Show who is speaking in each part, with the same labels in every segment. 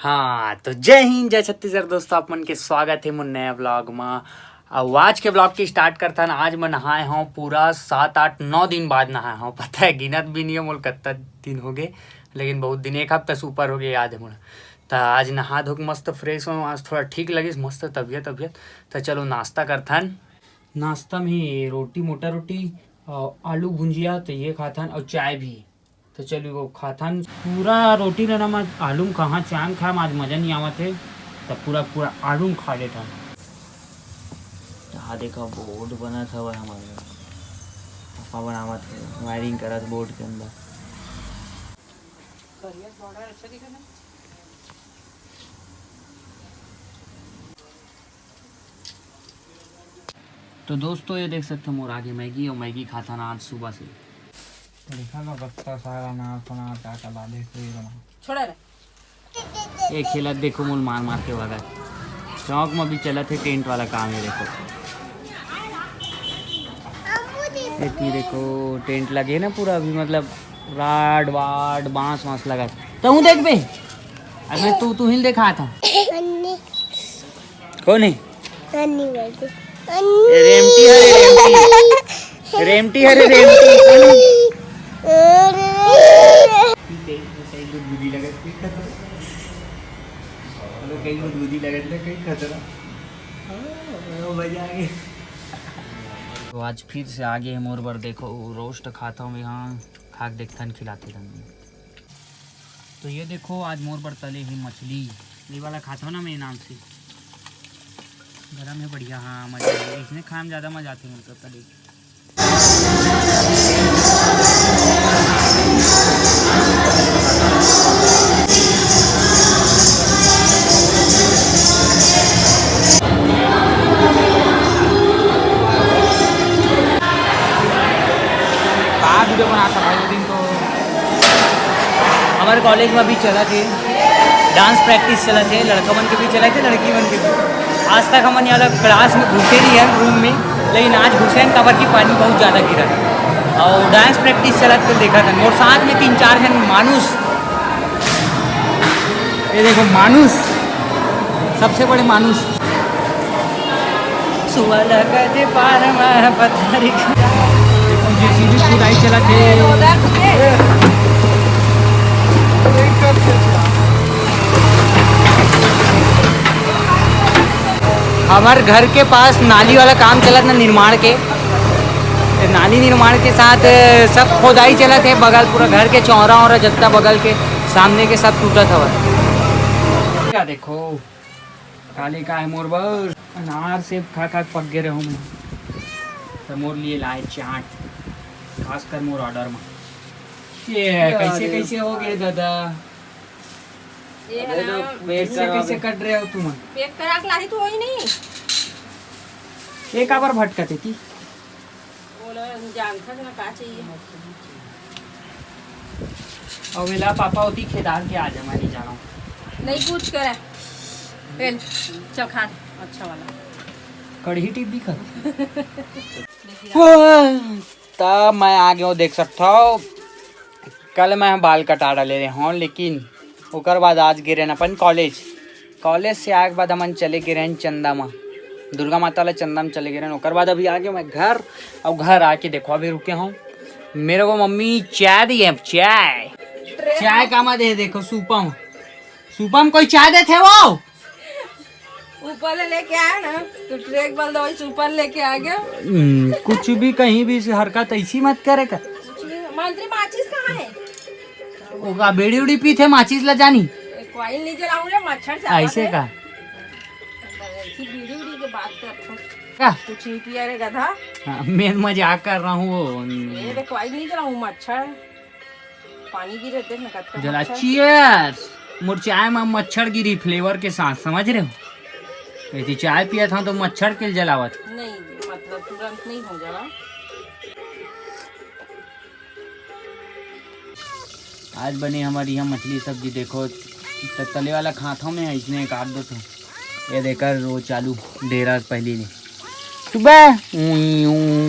Speaker 1: हाँ तो जय हिंद जय छत्तीसगढ़ दोस्तों, आप मन के स्वागत है मुन नया ब्लॉग में। अब आज के ब्लॉग की स्टार्ट करता है। आज मैं नहाए हूँ पूरा 7-8-9 दिन बाद नहाया हूँ। पता है गिनत भी नहीं है मोल कितना दिन हो गए, लेकिन बहुत दिन, एक हफ्ता से ऊपर हो गया याद है मुझे। तो आज नहा धो के मस्त फ्रेश हूँ, आज थोड़ा ठीक लगी मस्त तबीयत। तो चलो नाश्ता करथन। नाश्ता में रोटी, मोटा रोटी और आलू भुंजिया तो ये खाथन और चाय भी। तो चलिए वो खाथन। पूरा रोटी लेना मैं आलू में कहाँ चाय में खाए, आज मज़ा नहीं आवत है। तो पूरा आलू में खा लेता। आधे का बोर्ड बना था वह हमारे पापा बनावत है, वायरिंग करा था बोर्ड के अंदर। तो दोस्तों ये देख सकते हो मोर आगे मैगी, और मैगी खाता ना आज सुबह से। देखा ना बस्ता सारा ना सोना टाटा बादे कोई बना छोड़ा रे। एक खेला देखो मोल मार के वाला चौक में भी चला थे, टेंट वाला काम है। देखो टेंट लगे ना पूरा, अभी मतलब राड वाड बांस वांस लगा। तो हूँ देख बे, अबे तू ही देखा था कौन है? रेमटी हरे रेमटी हरे तो आज फिर से आगे है मोर पर। देखो रोस्ट खाता हूँ यहाँ, खाक देखथन खिलाते रहने। तो ये देखो आज मोर पर तले ही मछली, ये वाला खाता हूँ ना मेरे नाम से। गरम है बढ़िया। हाँ मजा है, इसमें खाने में ज़्यादा मजा आती है मतलब तले। वीडियो बनाता भाई दिन तो हमारे कॉलेज में भी चला थे, डांस प्रैक्टिस चला थे, लड़का बन के भी चला थे, लड़की बन के भी। आज तक हम यहाँ क्लास में घुसे नहीं हैं रूम में, लेकिन आज घुसे हैं कबर की पानी बहुत ज़्यादा गिरा और डांस प्रैक्टिस चला तो देखा था। और साथ में 3-4 जन मानुस, ये देखो मानुस, सबसे बड़े मानुस सुवाला कहते पार में पथरी जेसीबी खुदाई चला थे। हमारे घर के पास नाली वाला काम चला था निर्माण के, नाली निर्माण के साथ सब खोदाई चला थे। बगल पूरा घर के चौरा और जत्ता बगल के सामने के सब टूटा था। क्या देखो काली का है मोर बस अनार से खा पक गए रहूँ मैं। तो मोर लिए लाए चाट, खासकर मोर ऑर्डर में। ये कैसे हो गए दादा? कैसे कट रहे हो तुम?
Speaker 2: पेक करा के लाई तो होई नहीं।
Speaker 1: एक बार भटकते थी।
Speaker 2: बोला जानता ना का चाहिए।
Speaker 1: और मेरा पापा होती खेदार के आ जा, मैं नहीं जा रहा हूँ।
Speaker 2: नहीं कुछ करे पेन चखान अच्छा वाला
Speaker 1: कढ़ी टिप भी कर। तब मैं आ गया हूँ, देख सकता हो। कल मैं बाल कटा डाले रहे हूँ, लेकिन ओकर बाद आज गिरे न अपन कॉलेज से आए के बाद हम चले गए हैं चंदा में, दुर्गा माता वाला चंदा में चले गए हैं। ओकर बाद अभी आ गया मैं घर, और घर आके देखो अभी रुके हूँ। मेरे को मम्मी चाय दी है, चाय का मत दे। देखो सुपम कोई चाय देते वो
Speaker 2: ऊपर लेके आया ना, तो ट्रैक बल दो ऊपर लेके आ गया।
Speaker 1: कुछ भी कहीं भी हरकत ऐसी मत करे कर।
Speaker 2: मंत्री माचिस कहाँ है?
Speaker 1: ओका बेड़ी उड़ी पी थे, माचिस ला जानी
Speaker 2: कोई नहीं जलाऊंगा, मच्छर से
Speaker 1: ऐसे का
Speaker 2: बीड़ी उड़ी के बात कर
Speaker 1: क्या
Speaker 2: तू चीटिया रे गधा।
Speaker 1: हाँ, मैं मजाक कर रहा हूँ।
Speaker 2: ये कोई नहीं जलाऊं, मच्छर पानी गिरे देख ना कतना
Speaker 1: जला। चीयर्स। मोर चाय में मच्छर गिरी फ्लेवर के साथ, समझ रहे हो? यदि चाय पिया था तो मच्छर के जलावत
Speaker 2: नहीं, मतलब तुरंत नहीं हो जाएगा।
Speaker 1: आज बनी हमारी यहाँ मछली सब्जी। देखो तले वाला खाता मैं इसने काट दो। तो ये देखकर वो चालू डेरा पहले ने सुबह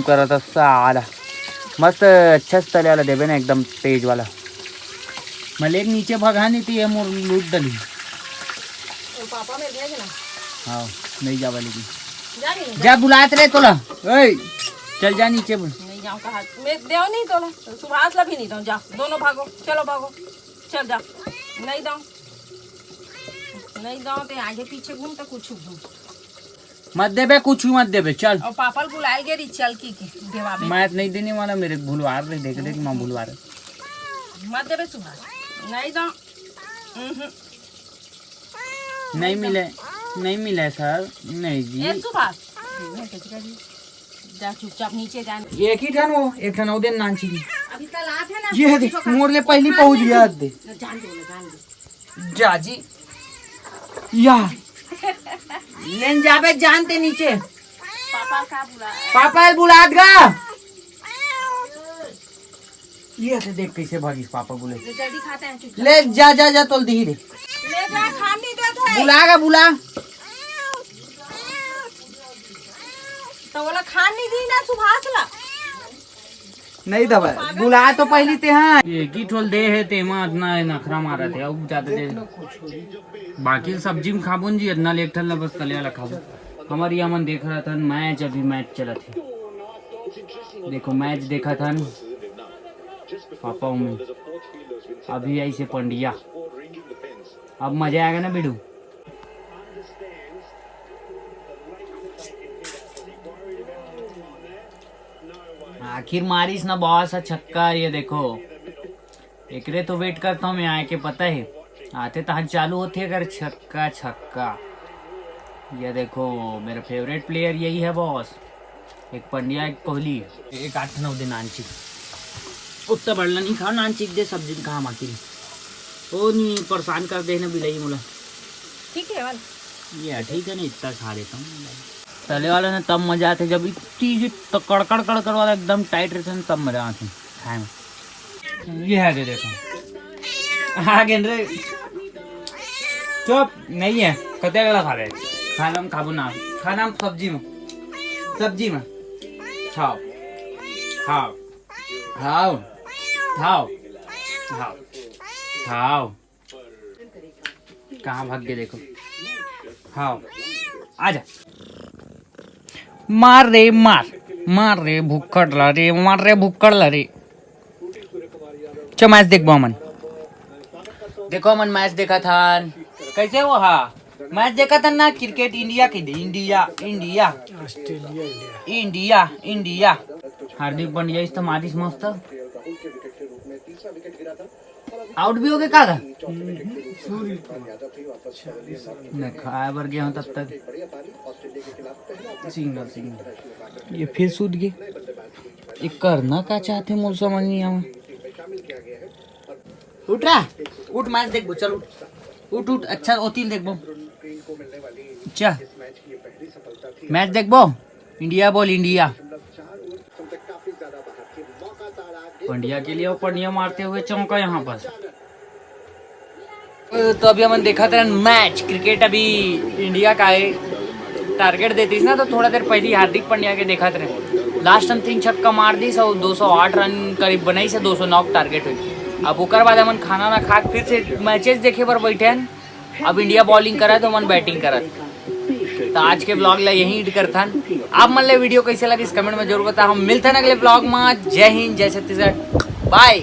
Speaker 1: करा था सारा मस्त अच्छा से तले वाला देवे ना, एकदम तेज वाला। मैं लेक नीचे भगा नहीं थी, मोर लूट डली।
Speaker 2: पापा में भेजना।
Speaker 1: हाँ नहीं जा वाली
Speaker 2: जा रही
Speaker 1: जा बुलाते रहे तोला। ओए चल जा नीचे बोल।
Speaker 2: नहीं जाऊँ कहा मैं देव नहीं तो सुभाष ला भी नहीं दूँ। जा दोनों भागो, चलो भागो, चल जा। नहीं दो तो आगे पीछे घूम तो कुछ घूम।
Speaker 1: मत देबे कुछ मत देबे चल।
Speaker 2: और पापा बुलाए गे चल की देवा
Speaker 1: मैच नहीं देने वाला मेरे भूलवा रहे देख देख माँ भूलवा रहे।
Speaker 2: मत देवे सुभाष। नहीं दो।
Speaker 1: नहीं मिले सर नहीं जी।
Speaker 2: ए सुभाष जा चुपचाप नीचे जा।
Speaker 1: एक ही ठन वो एक ठन उदे नांची
Speaker 2: अभी कल आते हैं ना।
Speaker 1: ये देख मोर ले पहली पहुंच गया दे
Speaker 2: जान दे
Speaker 1: जा जी या लेन जाबे जानते नीचे।
Speaker 2: पापा का बुला
Speaker 1: पापा बुलात गा। ये तो देख कैसे भागी पापा बोले
Speaker 2: जल्दी खाते हैं चुपचाप।
Speaker 1: ले जा तोल दी रे
Speaker 2: ले जा खान नहीं देते हैं।
Speaker 1: बुला
Speaker 2: तो बोला खान नहीं दी ना सुभाष ला।
Speaker 1: नहीं दबा बुला तो पहली ते हाँ ये की ठोल दे है ते मां इतना नखरा मारा थे अब ज्यादा दे बाकी सब्जी में खाबुन जी इतना लेट ठल बस कले वाला खाबो। हमारे यहाँ मन देख रहा था मैच अभी मैच चला थे देखो मैच देखा था पापा में अभी ऐसे पंडिया अब मजा आएगा ना बिडू। आखिर मारिस ना बहुत सा छक्का। ये देखो एकरे तो वेट करता हूँ मैं आए के पता है आते तो चालू होते अगर छक्का। ये देखो मेरा फेवरेट प्लेयर यही है बॉस। एक पंड्या एक कोहली एक 8-9 दिन नानची उतना बढ़ला नहीं खाओ नानची दे सब्जी खा माकी वो नहीं परेशान कर देना बिलाई मुला।
Speaker 2: ठीक है वाला
Speaker 1: ये ठीक है ना इतना खा लेता हूँ। तले वाले ने तब मजा आते जब इतनी तो कड़कड़ वाला एकदम टाइट रहता है तब मजा आती खाए में। ये है देखो आगे रे चुप नहीं है कते गला खा रहे खाना में खाबू ना खाना सब्जी में खाओ खाओ खाओ खाओ खाओ खाओ कहाँ भाग गए देखो खाओ आजा मार रे भूखड़ला रे मार रे भूखड़ला रे। चल मैच देखो अमन देखो अमन मैच देखा था कैसे वो हाँ मैच देखा था ना क्रिकेट इंडिया की इंडिया हार्दिक पांड्या इस तो मारिस मस्त आउट भी हो गए का मैं खाया भर गया हूँ तब तक सिंगल ये फिर सूद गए ये करना क्या चाहते मुझे समझ नहीं आवा। उठ रहा उठ मैच देख चल उठ अच्छा ओतिल देख अच्छा मैच देख इंडिया बॉल इंडिया पंड्या के लिए वो पंड्या मारते हुए चौंका यहाँ पर। तो अभी हमने देखा था मैच क्रिकेट अभी इंडिया का है टारगेट देती ना तो थोड़ा देर पहले हार्दिक पांड्या के देखा था लास्ट टाइम 3 छक्का मार दी 208 रन करीब बनाई से 209 टारगेट हुई। अब ओकर बाद हमन खाना ना खा फिर से मैचेस देखे पर बैठे हैं। अब इंडिया बॉलिंग करा तो मन बैटिंग करा तो आज के ब्लॉग ला यही एड करता आप मन ले वीडियो कैसे लगी इस कमेंट में जरूर बता। हम मिलते हैं अगले ब्लॉग में। जय हिंद जय छत्तीसगढ़ बाय।